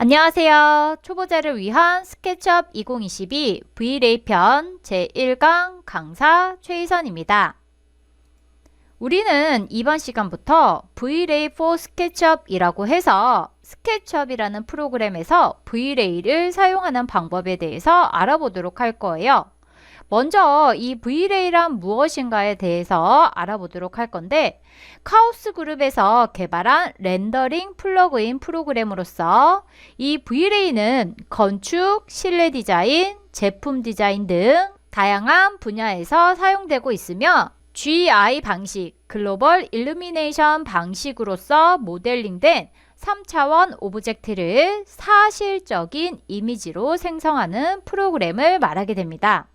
안녕하세요. 초보자를 위한 스케치업 2022 V레이 편 제1강 강사 최희선입니다. 우리는 이번 시간부터 V레이 for SketchUp이라고 해서 스케치업이라는 프로그램에서 V레이를 사용하는 방법에 대해서 알아보도록 할 거예요. 먼저 이 V레이란 무엇인가에 대해서 알아보도록 할 건데, 카오스 그룹에서 개발한 렌더링 플러그인 프로그램으로서 이 V레이는 건축, 실내 디자인, 제품 디자인 등 다양한 분야에서 사용되고 있으며 GI 방식, 글로벌 일루미네이션 방식으로서 모델링된 3차원 오브젝트를 사실적인 이미지로 생성하는 프로그램을 말하게 됩니다.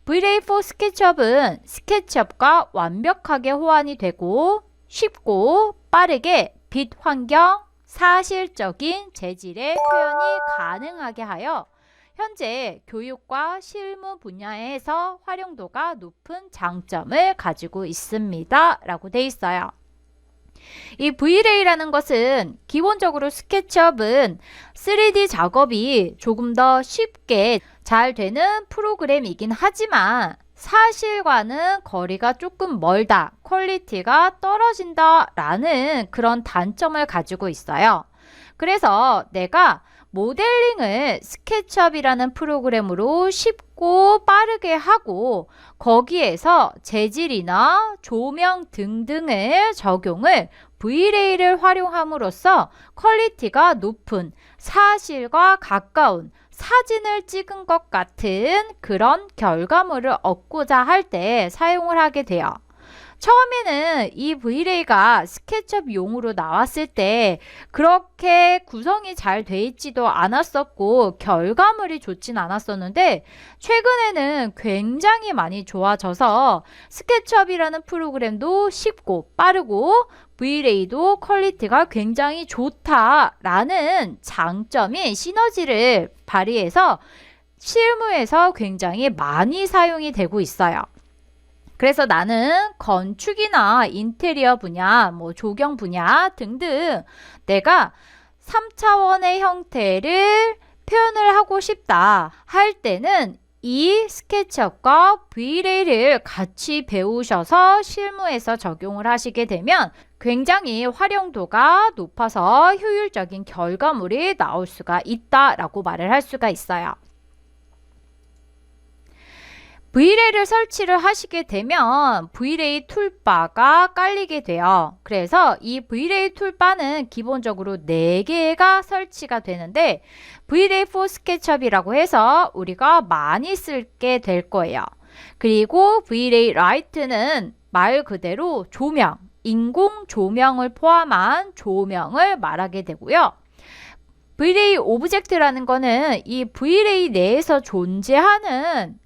V레이 for SketchUp은 스케치업과 완벽하게 호환이 되고 쉽고 빠르게 빛 환경, 사실적인 재질의 표현이 가능하게 하여 현재 교육과 실무 분야에서 활용도가 높은 장점을 가지고 있습니다. 라고 돼 있어요. 이 V레이라는 것은 기본적으로 스케치업은 3D 작업이 조금 더 쉽게 잘 되는 프로그램이긴 하지만 사실과는 거리가 조금 멀다, 퀄리티가 떨어진다 라는 그런 단점을 가지고 있어요. 그래서 내가 모델링을 스케치업이라는 프로그램으로 쉽고 빠르게 하고 거기에서 재질이나 조명 등등의 적용을 V레이를 활용함으로써 퀄리티가 높은 사실과 가까운 사진을 찍은 것 같은 그런 결과물을 얻고자 할 때 사용을 하게 돼요. 처음에는 이 V레이가 스케치업용으로 나왔을 때 그렇게 구성이 잘 돼 있지도 않았었고 결과물이 좋진 않았었는데 최근에는 굉장히 많이 좋아져서 스케치업이라는 프로그램도 쉽고 빠르고 V레이도 퀄리티가 굉장히 좋다라는 장점이 시너지를 발휘해서 실무에서 굉장히 많이 사용이 되고 있어요. 그래서 나는 건축이나 인테리어 분야, 조경 분야 등등 내가 3차원의 형태를 표현을 하고 싶다 할 때는 이 스케치업과 V레이를 같이 배우셔서 실무에서 적용을 하시게 되면 굉장히 활용도가 높아서 효율적인 결과물이 나올 수가 있다라고 말을 할 수가 있어요. V레이를 설치를 하시게 되면 V레이 툴바가 깔리게 돼요. 그래서 이 V레이 툴바는 기본적으로 4개가 설치가 되는데 V레이 for SketchUp이라고 해서 우리가 많이 쓰게 될 거예요. 그리고 V레이 라이트는 말 그대로 조명, 인공 조명을 포함한 조명을 말하게 되고요. V레이 오브젝트라는 거는 이 V레이 내에서 존재하는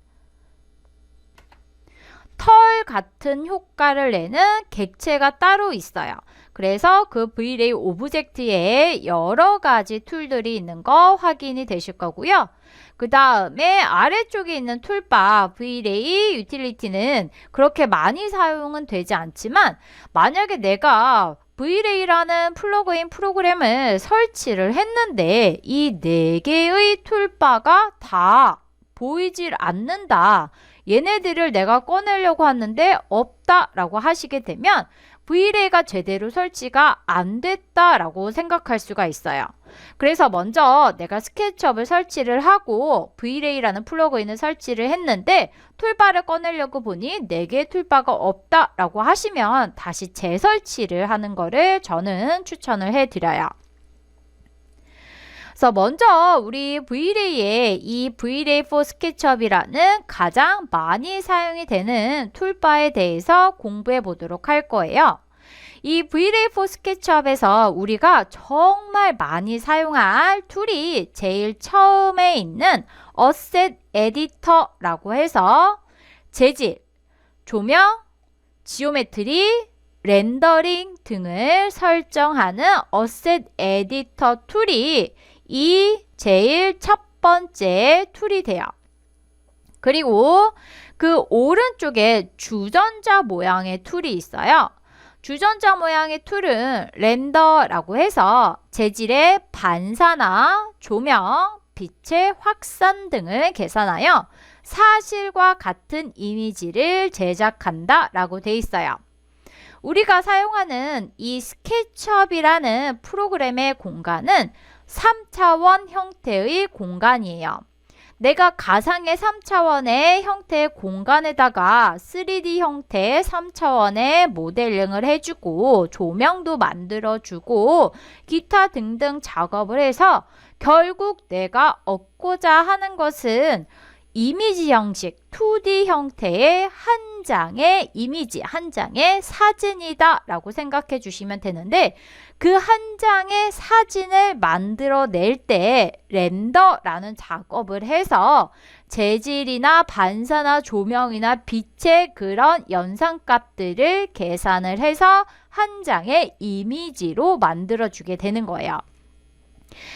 털 같은 효과를 내는 객체가 따로 있어요. 그래서 그 V레이 오브젝트에 여러 가지 툴들이 있는 거 확인이 되실 거고요. 그 다음에 아래쪽에 있는 툴바 V레이 유틸리티는 그렇게 많이 사용은 되지 않지만 만약에 내가 V레이라는 플러그인 프로그램을 설치를 했는데 이 4개의 툴바가 다 보이질 않는다. 얘네들을 내가 꺼내려고 하는데 없다라고 하시게 되면 V레이가 제대로 설치가 안 됐다라고 생각할 수가 있어요. 그래서 먼저 내가 스케치업을 설치를 하고 V레이라는 플러그인을 설치를 했는데 툴바를 꺼내려고 보니 4개의 툴바가 없다라고 하시면 다시 재설치를 하는 거를 저는 추천을 해드려요. 그래서 먼저 우리 V레이의 이 V레이 for SketchUp이라는 가장 많이 사용이 되는 툴바에 대해서 공부해 보도록 할 거예요. 이 V레이 for SketchUp에서 우리가 정말 많이 사용할 툴이 제일 처음에 있는 Asset Editor라고 해서 재질, 조명, 지오메트리, 렌더링 등을 설정하는 Asset Editor 툴이 이 제일 첫 번째 툴이 돼요. 그리고 그 오른쪽에 주전자 모양의 툴이 있어요. 주전자 모양의 툴은 렌더라고 해서 재질의 반사나 조명, 빛의 확산 등을 계산하여 사실과 같은 이미지를 제작한다 라고 돼 있어요. 우리가 사용하는 이 스케치업이라는 프로그램의 공간은 3차원 형태의 공간이에요. 내가 가상의 3차원의 형태의 공간에다가 3D 형태의 3차원의 모델링을 해주고 조명도 만들어주고 기타 등등 작업을 해서 결국 내가 얻고자 하는 것은 이미지 형식, 2D 형태의 한 장의 이미지, 한 장의 사진이다 라고 생각해 주시면 되는데 그 한 장의 사진을 만들어낼 때 렌더라는 작업을 해서 재질이나 반사나 조명이나 빛의 그런 연산값들을 계산을 해서 한 장의 이미지로 만들어 주게 되는 거예요.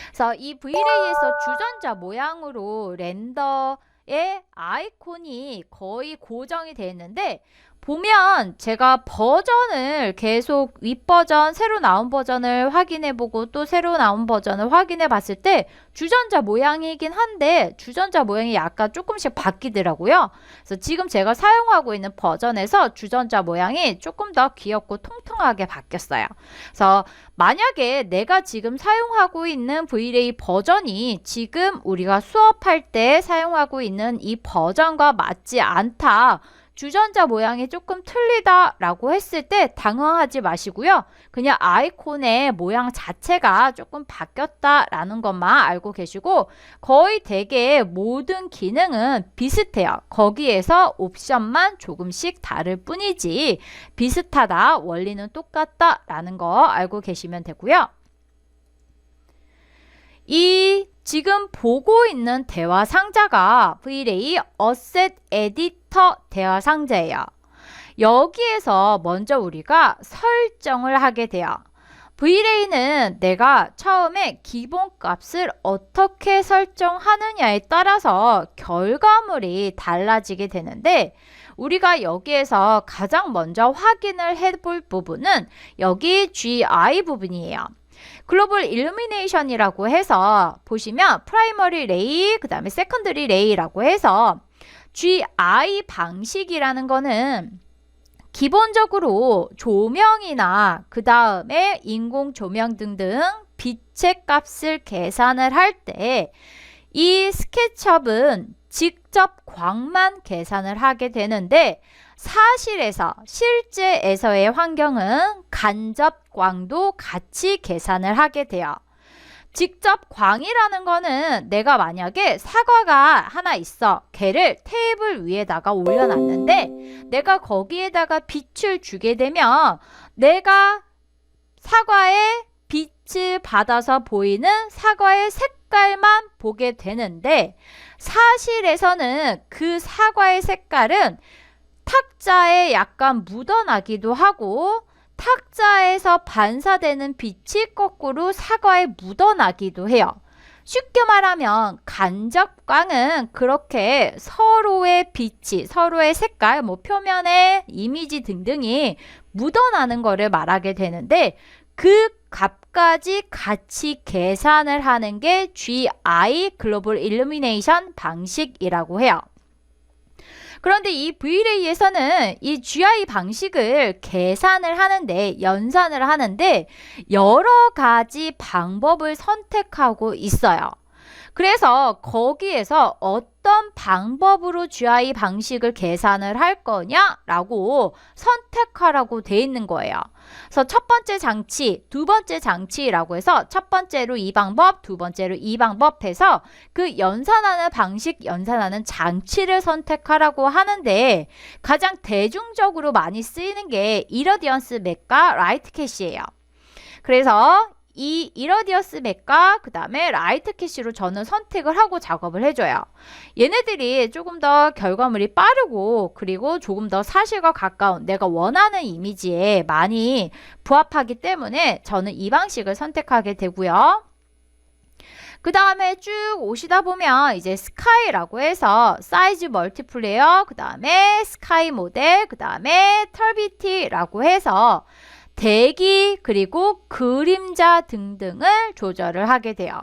그래서 이 V-Ray에서 주전자 모양으로 렌더의 아이콘이 거의 고정이 되어 있는데 보면 제가 버전을 계속 윗버전, 새로 나온 버전을 확인해보고 또 새로 나온 버전을 확인해봤을 때 주전자 모양이긴 한데 주전자 모양이 약간 조금씩 바뀌더라고요. 그래서 지금 제가 사용하고 있는 버전에서 주전자 모양이 조금 더 귀엽고 통통하게 바뀌었어요. 그래서 만약에 내가 지금 사용하고 있는 V-Ray 버전이 지금 우리가 수업할 때 사용하고 있는 이 버전과 맞지 않다, 주전자 모양이 조금 틀리다 라고 했을 때 당황하지 마시고요. 그냥 아이콘의 모양 자체가 조금 바뀌었다 라는 것만 알고 계시고 거의 대개 모든 기능은 비슷해요. 거기에서 옵션만 조금씩 다를 뿐이지 비슷하다, 원리는 똑같다 라는 거 알고 계시면 되고요. 이 지금 보고 있는 대화 상자가 V-Ray 어셋 에디터 대화 상자예요. 여기에서 먼저 우리가 설정을 하게 돼요. V-Ray는 내가 처음에 기본값을 어떻게 설정하느냐에 따라서 결과물이 달라지게 되는데 우리가 여기에서 가장 먼저 확인을 해볼 부분은 여기 GI 부분이에요. 글로벌 일루미네이션이라고 해서 보시면 프라이머리 레이, 그 다음에 세컨더리 레이라고 해서 GI 방식이라는 거는 기본적으로 조명이나 그 다음에 인공 조명 등등 빛의 값을 계산을 할 때 이 스케치업은 직접 광만 계산을 하게 되는데 실제에서의 환경은 간접 광도 같이 계산을 하게 돼요. 직접 광이라는 거는 내가 만약에 사과가 하나 있어. 걔를 테이블 위에다가 올려놨는데 내가 거기에다가 빛을 주게 되면 내가 사과에 빛을 받아서 보이는 사과의 색깔만 보게 되는데 사실에서는 그 사과의 색깔은 탁자에 약간 묻어나기도 하고 탁자에서 반사되는 빛이 거꾸로 사과에 묻어나기도 해요. 쉽게 말하면 간접광은 그렇게 서로의 빛이, 서로의 색깔, 표면의 이미지 등등이 묻어나는 거를 말하게 되는데 그 값까지 같이 계산을 하는 게 GI, 글로벌 일루미네이션 방식이라고 해요. 그런데 이 V-Ray에서는 이 GI 방식을 계산을 하는데, 연산을 하는데 여러 가지 방법을 선택하고 있어요. 그래서 거기에서 어떤 방법으로 GI 방식을 계산을 할 거냐라고 선택하라고 돼 있는 거예요. 그래서 첫 번째 장치, 두 번째 장치라고 해서 첫 번째로 이 방법, 두 번째로 이 방법 해서 그 연산하는 방식, 연산하는 장치를 선택하라고 하는데 가장 대중적으로 많이 쓰이는 게 이러디언스 맥과 라이트 캐시예요. 그래서 이 이러디언스 맥과 그 다음에 라이트 캐시로 저는 선택을 하고 작업을 해줘요. 얘네들이 조금 더 결과물이 빠르고 그리고 조금 더 사실과 가까운 내가 원하는 이미지에 많이 부합하기 때문에 저는 이 방식을 선택하게 되고요. 그 다음에 쭉 오시다 보면 이제 스카이라고 해서 사이즈 멀티플레이어, 그 다음에 스카이 모델, 그 다음에 털비티라고 해서 대기 그리고 그림자 등등을 조절을 하게 돼요.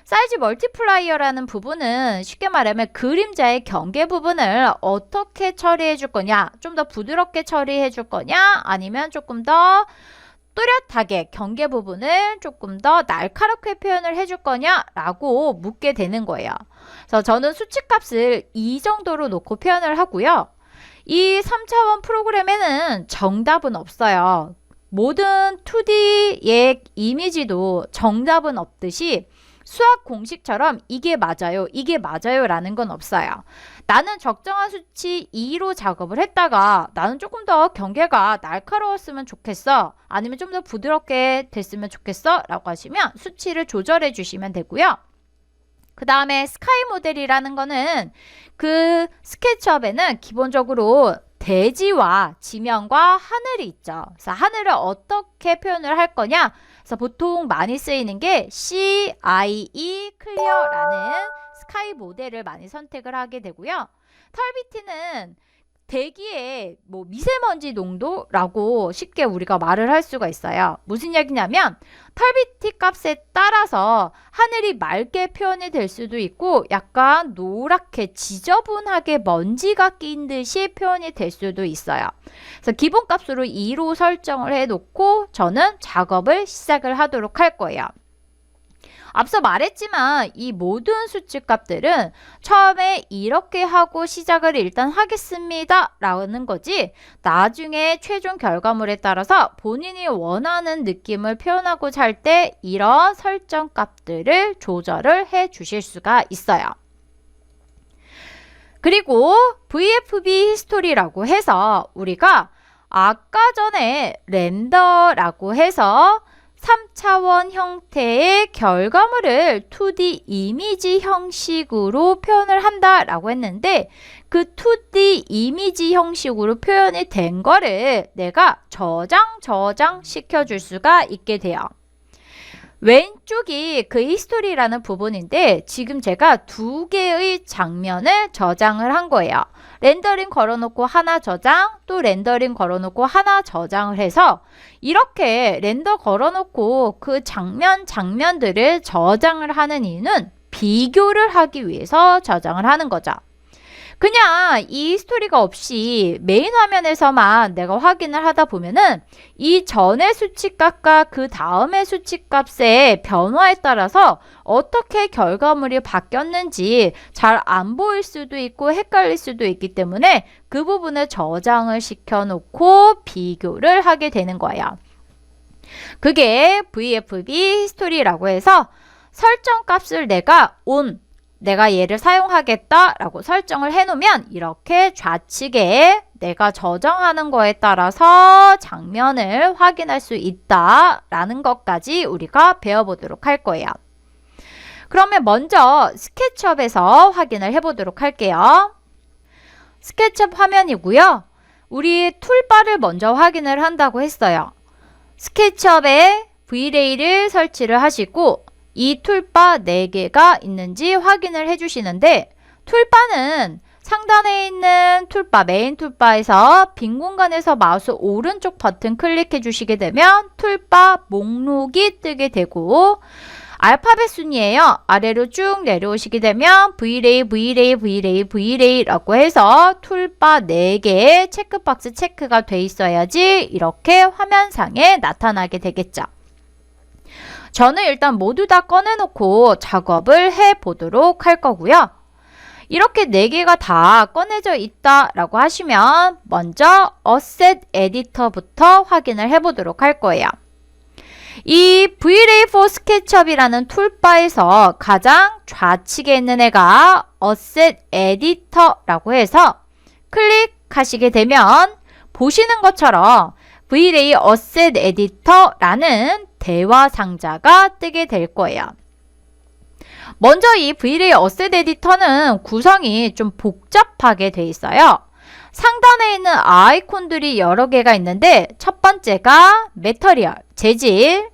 사이즈 멀티플라이어라는 부분은 쉽게 말하면 그림자의 경계 부분을 어떻게 처리해 줄 거냐, 좀 더 부드럽게 처리해 줄 거냐, 아니면 조금 더 또렷하게 경계 부분을 조금 더 날카롭게 표현을 해줄 거냐 라고 묻게 되는 거예요. 그래서 저는 수치값을 이 정도로 놓고 표현을 하고요. 이 3차원 프로그램에는 정답은 없어요. 모든 2D의 이미지도 정답은 없듯이 수학 공식처럼 이게 맞아요, 이게 맞아요 라는 건 없어요. 나는 적정한 수치 2로 작업을 했다가 나는 조금 더 경계가 날카로웠으면 좋겠어, 아니면 좀 더 부드럽게 됐으면 좋겠어 라고 하시면 수치를 조절해 주시면 되고요. 그 다음에 스카이 모델이라는 거는 그 스케치업에는 기본적으로 대지와 지면과 하늘이 있죠. 그래서 하늘을 어떻게 표현을 할 거냐? 그래서 보통 많이 쓰이는 게 CIE 클리어라는 스카이 모델을 많이 선택을 하게 되고요. 털비트는 대기의 미세먼지 농도라고 쉽게 우리가 말을 할 수가 있어요. 무슨 얘기냐면 털비트 값에 따라서 하늘이 맑게 표현이 될 수도 있고 약간 노랗게 지저분하게 먼지가 낀 듯이 표현이 될 수도 있어요. 그래서 기본값으로 2로 설정을 해놓고 저는 작업을 시작을 하도록 할 거예요. 앞서 말했지만 이 모든 수치값들은 처음에 이렇게 하고 시작을 일단 하겠습니다 라는 거지, 나중에 최종 결과물에 따라서 본인이 원하는 느낌을 표현하고자 할 때 이런 설정값들을 조절을 해 주실 수가 있어요. 그리고 VFB 히스토리라고 해서 우리가 아까 전에 렌더라고 해서 3차원 형태의 결과물을 2D 이미지 형식으로 표현을 한다라고 했는데 그 2D 이미지 형식으로 표현이 된 거를 내가 저장 시켜줄 수가 있게 돼요. 왼쪽이 그 히스토리라는 부분인데 지금 제가 2개의 장면을 저장을 한 거예요. 렌더링 걸어놓고 하나 저장, 또 렌더링 걸어놓고 하나 저장을 해서 이렇게 렌더 걸어놓고 그 장면들을 저장을 하는 이유는 비교를 하기 위해서 저장을 하는 거죠. 그냥 이 스토리가 없이 메인 화면에서만 내가 확인을 하다 보면은 이 전의 수치값과 그 다음의 수치값의 변화에 따라서 어떻게 결과물이 바뀌었는지 잘 안 보일 수도 있고 헷갈릴 수도 있기 때문에 그 부분을 저장을 시켜놓고 비교를 하게 되는 거예요. 그게 VFB 히스토리라고 해서 설정값을 내가 얘를 사용하겠다라고 설정을 해놓으면 이렇게 좌측에 내가 저장하는 거에 따라서 장면을 확인할 수 있다라는 것까지 우리가 배워보도록 할 거예요. 그러면 먼저 스케치업에서 확인을 해보도록 할게요. 스케치업 화면이고요. 우리 툴바를 먼저 확인을 한다고 했어요. 스케치업에 V레이를 설치를 하시고 이 툴바 4개가 있는지 확인을 해주시는데 툴바는 상단에 있는 툴바, 메인 툴바에서 빈 공간에서 마우스 오른쪽 버튼 클릭해 주시게 되면 툴바 목록이 뜨게 되고 알파벳 순이에요. 아래로 쭉 내려오시게 되면 V레이라고 해서 툴바 4개의 체크박스 체크가 돼 있어야지 이렇게 화면상에 나타나게 되겠죠. 저는 일단 모두 다 꺼내놓고 작업을 해보도록 할 거고요. 이렇게 4개가 다 꺼내져 있다라고 하시면 먼저 어셋 에디터부터 확인을 해보도록 할 거예요. 이 Vray for SketchUp이라는 툴바에서 가장 좌측에 있는 애가 어셋 에디터라고 해서 클릭하시게 되면 보시는 것처럼 Vray 어셋 에디터라는 대화 상자가 뜨게 될 거예요. 먼저 이 Vray 어셋 에디터는 구성이 좀 복잡하게 돼 있어요. 상단에 있는 아이콘들이 여러 개가 있는데 첫 번째가 매터리얼, 재질,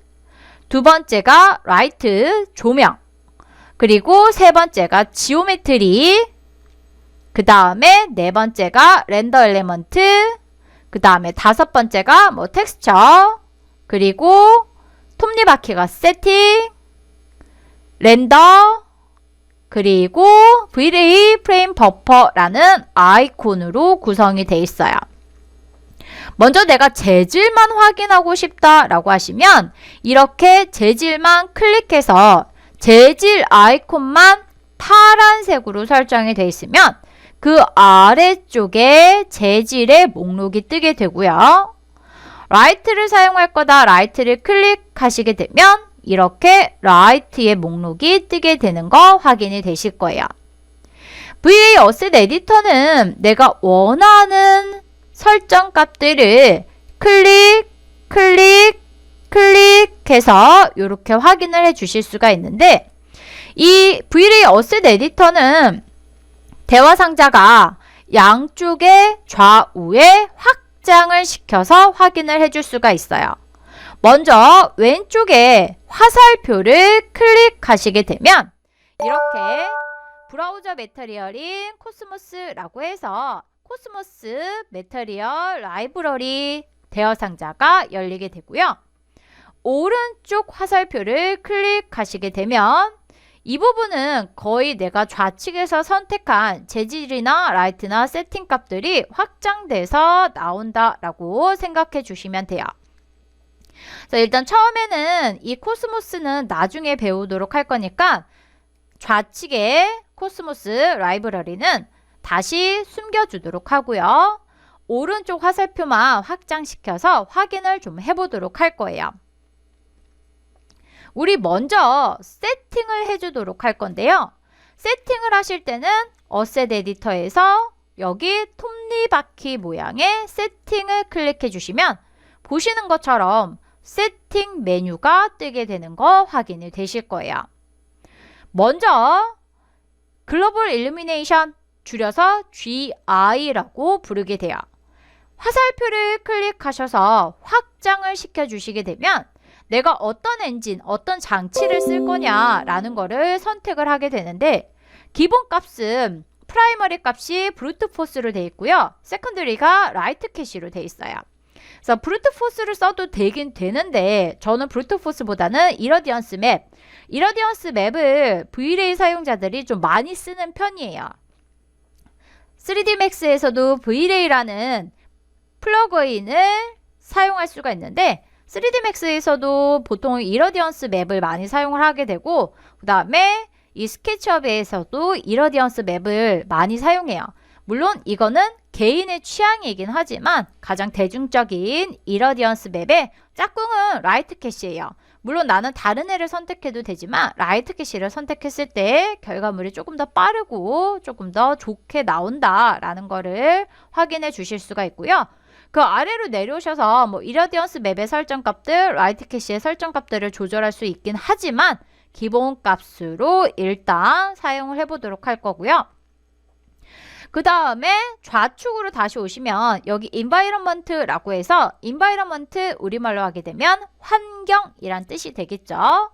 두 번째가 라이트, 조명, 그리고 세 번째가 지오메트리, 그 다음에 네 번째가 렌더 엘리먼트, 그 다음에 다섯 번째가 텍스처, 그리고 톱니바퀴가 세팅, 렌더, 그리고 V-Ray 프레임 버퍼라는 아이콘으로 구성이 되어 있어요. 먼저 내가 재질만 확인하고 싶다라고 하시면 이렇게 재질만 클릭해서 재질 아이콘만 파란색으로 설정이 되어 있으면 그 아래쪽에 재질의 목록이 뜨게 되고요. 라이트를 사용할 거다 라이트를 클릭하시게 되면 이렇게 라이트의 목록이 뜨게 되는 거 확인이 되실 거예요. V-Ray 어셋 에디터는 내가 원하는 설정 값들을 클릭해서 이렇게 확인을 해 주실 수가 있는데 이 V-Ray 어셋 에디터는 대화 상자가 양쪽의 좌우에 확장을 시켜서 확인을 해줄 수가 있어요. 먼저 왼쪽에 화살표를 클릭하시게 되면 이렇게 브라우저 매터리얼인 코스모스라고 해서 코스모스 매터리얼 라이브러리 대화 상자가 열리게 되고요. 오른쪽 화살표를 클릭하시게 되면 이 부분은 거의 내가 좌측에서 선택한 재질이나 라이트나 세팅 값들이 확장돼서 나온다라고 생각해 주시면 돼요. 자, 일단 처음에는 이 코스모스는 나중에 배우도록 할 거니까 좌측에 코스모스 라이브러리는 다시 숨겨주도록 하고요. 오른쪽 화살표만 확장시켜서 확인을 좀 해보도록 할 거예요. 우리 먼저 세팅을 해주도록 할 건데요. 세팅을 하실 때는 어셋 에디터에서 여기 톱니바퀴 모양의 세팅을 클릭해 주시면 보시는 것처럼 세팅 메뉴가 뜨게 되는 거 확인이 되실 거예요. 먼저 글로벌 일루미네이션 줄여서 GI라고 부르게 돼요. 화살표를 클릭하셔서 확장을 시켜주시게 되면 내가 어떤 엔진, 어떤 장치를 쓸 거냐라는 거를 선택을 하게 되는데 기본 값은 프라이머리 값이 브루트 포스로 되어 있고요. 세컨더리가 라이트 캐시로 되어 있어요. 그래서 브루트 포스를 써도 되긴 되는데 저는 브루트 포스보다는 이러디언스 맵을 V-Ray 사용자들이 좀 많이 쓰는 편이에요. 3D Max에서도 V-Ray라는 플러그인을 사용할 수가 있는데 3D Max에서도 보통 이러디언스 맵을 많이 사용을 하게 되고 그 다음에 이 스케치업에서도 이러디언스 맵을 많이 사용해요. 물론 이거는 개인의 취향이긴 하지만 가장 대중적인 이러디언스 맵의 짝꿍은 라이트 캐시예요. 물론 나는 다른 애를 선택해도 되지만 라이트 캐시를 선택했을 때 결과물이 조금 더 빠르고 조금 더 좋게 나온다라는 거를 확인해 주실 수가 있고요. 그 아래로 내려오셔서 뭐 이러디언스 맵의 설정값들, 라이트 캐시의 설정값들을 조절할 수 있긴 하지만 기본 값으로 일단 사용을 해보도록 할 거고요. 그 다음에 좌측으로 다시 오시면 여기 environment라고 해서 environment 우리말로 하게 되면 환경이란 뜻이 되겠죠.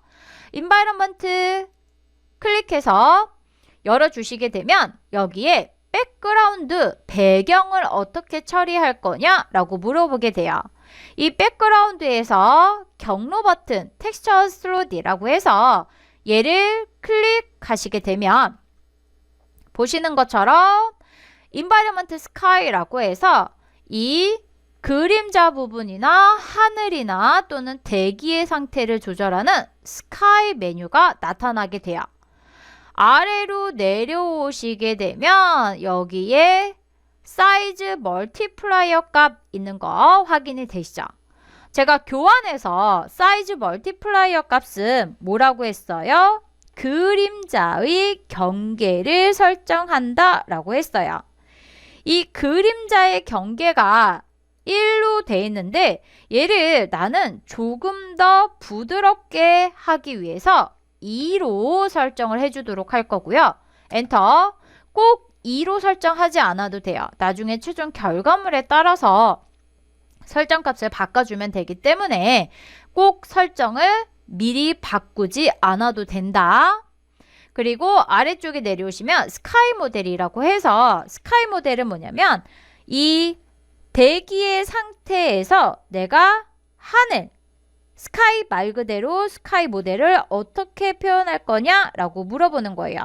environment 클릭해서 열어주시게 되면 여기에 백그라운드, 배경을 어떻게 처리할 거냐라고 물어보게 돼요. 이 백그라운드에서 경로 버튼, 텍스처 슬롯이라고 해서 얘를 클릭하시게 되면 보시는 것처럼 environment sky라고 해서 이 그림자 부분이나 하늘이나 또는 대기의 상태를 조절하는 스카이 메뉴가 나타나게 돼요. 아래로 내려오시게 되면 여기에 사이즈 멀티플라이어 값 있는 거 확인이 되시죠? 제가 교환해서 사이즈 멀티플라이어 값은 뭐라고 했어요? 그림자의 경계를 설정한다 라고 했어요. 이 그림자의 경계가 1로 돼 있는데 얘를 나는 조금 더 부드럽게 하기 위해서 2로 설정을 해주도록 할 거고요. 엔터. 꼭 2로 설정하지 않아도 돼요. 나중에 최종 결과물에 따라서 설정값을 바꿔주면 되기 때문에 꼭 설정을 미리 바꾸지 않아도 된다. 그리고 아래쪽에 내려오시면 스카이 모델이라고 해서 스카이 모델은 뭐냐면 이 대기의 상태에서 내가 하늘, 스카이 말 그대로 스카이 모델을 어떻게 표현할 거냐라고 물어보는 거예요.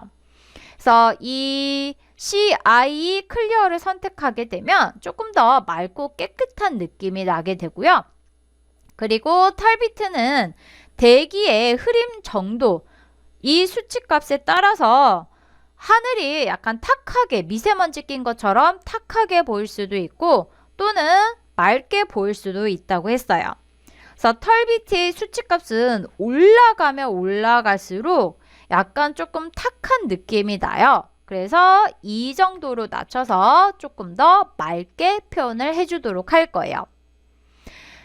그래서 이 CI 클리어를 선택하게 되면 조금 더 맑고 깨끗한 느낌이 나게 되고요. 그리고 털비트는 대기의 흐림 정도, 이 수치값에 따라서 하늘이 약간 탁하게 미세먼지 낀 것처럼 탁하게 보일 수도 있고 또는 맑게 보일 수도 있다고 했어요. 그래서 털비트의 수치값은 올라가면 올라갈수록 약간 조금 탁한 느낌이 나요. 그래서 이 정도로 낮춰서 조금 더 맑게 표현을 해주도록 할 거예요.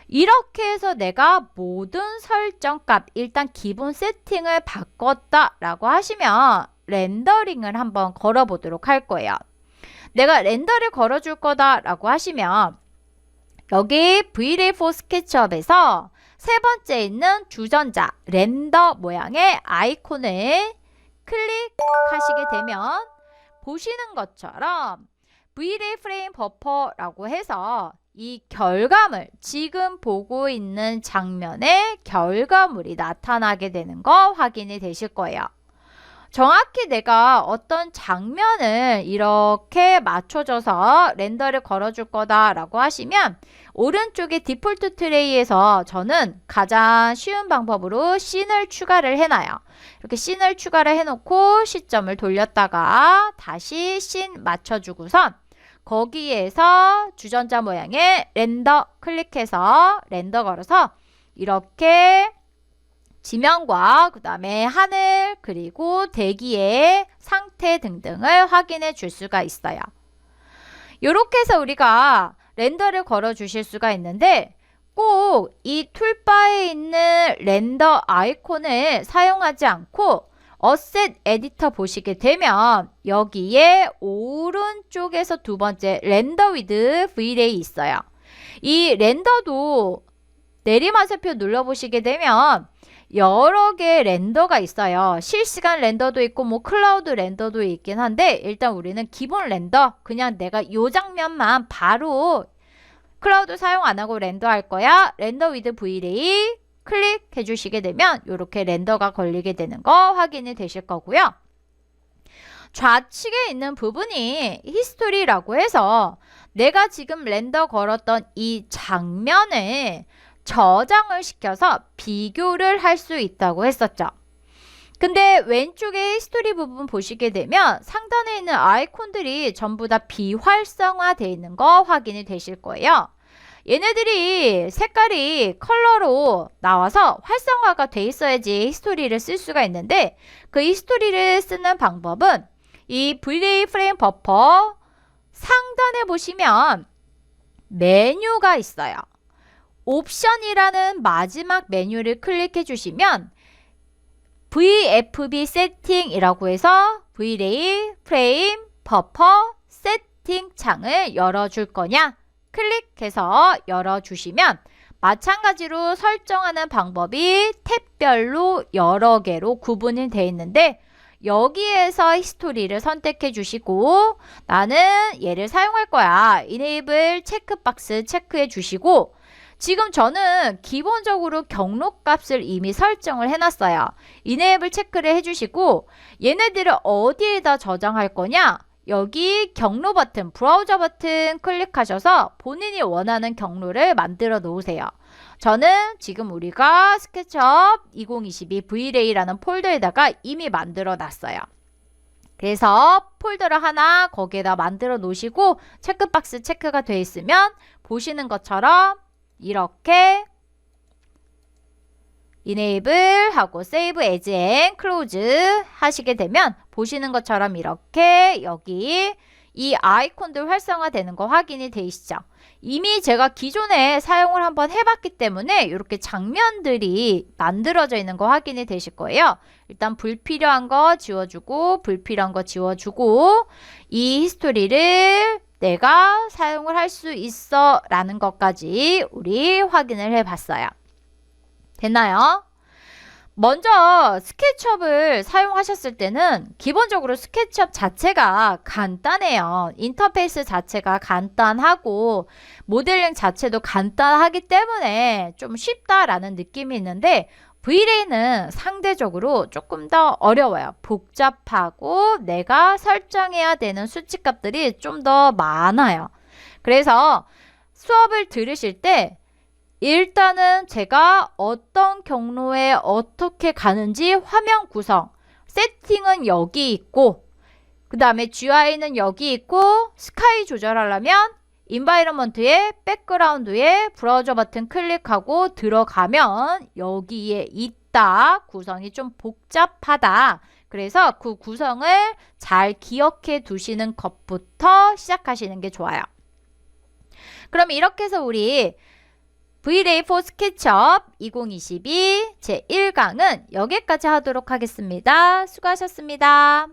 이렇게 해서 내가 모든 설정값, 일단 기본 세팅을 바꿨다 라고 하시면 렌더링을 한번 걸어보도록 할 거예요. 내가 렌더를 걸어줄 거다 라고 하시면 여기 V-Ray4 스케치업에서 세 번째 있는 주전자 렌더 모양의 아이콘을 클릭하시게 되면 보시는 것처럼 V-Ray 프레임 버퍼라고 해서 이 결과물, 지금 보고 있는 장면의 결과물이 나타나게 되는 거 확인이 되실 거예요. 정확히 내가 어떤 장면을 이렇게 맞춰줘서 렌더를 걸어줄 거다라고 하시면 오른쪽에 디폴트 트레이에서 저는 가장 쉬운 방법으로 씬을 추가를 해놔요. 이렇게 씬을 추가를 해놓고 시점을 돌렸다가 다시 씬 맞춰주고선 거기에서 주전자 모양의 렌더 클릭해서 렌더 걸어서 이렇게 지면과 그 다음에 하늘 그리고 대기의 상태 등등을 확인해 줄 수가 있어요. 이렇게 해서 우리가 렌더를 걸어 주실 수가 있는데 꼭 이 툴바에 있는 렌더 아이콘을 사용하지 않고 어셋 에디터 보시게 되면 여기에 오른쪽에서 두 번째 렌더 위드 V-Ray 있어요. 이 렌더도 내리마사표 눌러보시게 되면 여러 개의 렌더가 있어요. 실시간 렌더도 있고 뭐 클라우드 렌더도 있긴 한데 일단 우리는 기본 렌더, 그냥 내가 이 장면만 바로 클라우드 사용 안 하고 렌더 할 거야. 렌더 위드 V-Ray 클릭해 주시게 되면 이렇게 렌더가 걸리게 되는 거 확인이 되실 거고요. 좌측에 있는 부분이 히스토리라고 해서 내가 지금 렌더 걸었던 이 장면을 저장을 시켜서 비교를 할 수 있다고 했었죠. 근데 왼쪽에 히스토리 부분 보시게 되면 상단에 있는 아이콘들이 전부 다 비활성화되어 있는 거 확인이 되실 거예요. 얘네들이 색깔이 컬러로 나와서 활성화가 돼 있어야지 히스토리를 쓸 수가 있는데 그 히스토리를 쓰는 방법은 이 V-Ray 프레임 버퍼 상단에 보시면 메뉴가 있어요. 옵션이라는 마지막 메뉴를 클릭해 주시면 VFB 세팅이라고 해서 V-Ray 프레임 버퍼 세팅 창을 열어줄 거냐 클릭해서 열어주시면 마찬가지로 설정하는 방법이 탭별로 여러 개로 구분이 되어 있는데 여기에서 히스토리를 선택해 주시고 나는 얘를 사용할 거야. 이네이블 체크박스 체크해 주시고 지금 저는 기본적으로 경로 값을 이미 설정을 해놨어요. 이네이블 체크를 해주시고 얘네들을 어디에다 저장할 거냐? 여기 경로 버튼, 브라우저 버튼 클릭하셔서 본인이 원하는 경로를 만들어 놓으세요. 저는 지금 우리가 스케치업 2022 V-Ray라는 폴더에다가 이미 만들어 놨어요. 그래서 폴더를 하나 거기에다 만들어 놓으시고 체크박스 체크가 되어 있으면 보시는 것처럼 이렇게 이네이블 하고 세이브 에즈 앤 클로즈 하시게 되면 보시는 것처럼 이렇게 여기 이 아이콘들 활성화되는 거 확인이 되시죠. 이미 제가 기존에 사용을 한번 해봤기 때문에 이렇게 장면들이 만들어져 있는 거 확인이 되실 거예요. 일단 불필요한 거 지워주고 불필요한 거 지워주고 이 히스토리를 내가 사용을 할 수 있어 라는 것까지 우리 확인을 해봤어요. 됐나요? 먼저 스케치업을 사용하셨을 때는 기본적으로 스케치업 자체가 간단해요. 인터페이스 자체가 간단하고 모델링 자체도 간단하기 때문에 좀 쉽다라는 느낌이 있는데 V-Ray는 상대적으로 조금 더 어려워요. 복잡하고 내가 설정해야 되는 수치값들이 좀 더 많아요. 그래서 수업을 들으실 때 일단은 제가 어떤 경로에 어떻게 가는지 화면 구성, 세팅은 여기 있고 그 다음에 GUI는 여기 있고 스카이 조절하려면 인바이러먼트에 백그라운드에 브라우저 버튼 클릭하고 들어가면 여기에 있다. 구성이 좀 복잡하다. 그래서 그 구성을 잘 기억해 두시는 것부터 시작하시는 게 좋아요. 그럼 이렇게 해서 우리 V-Ray for SketchUp 2022 제1강은 여기까지 하도록 하겠습니다. 수고하셨습니다.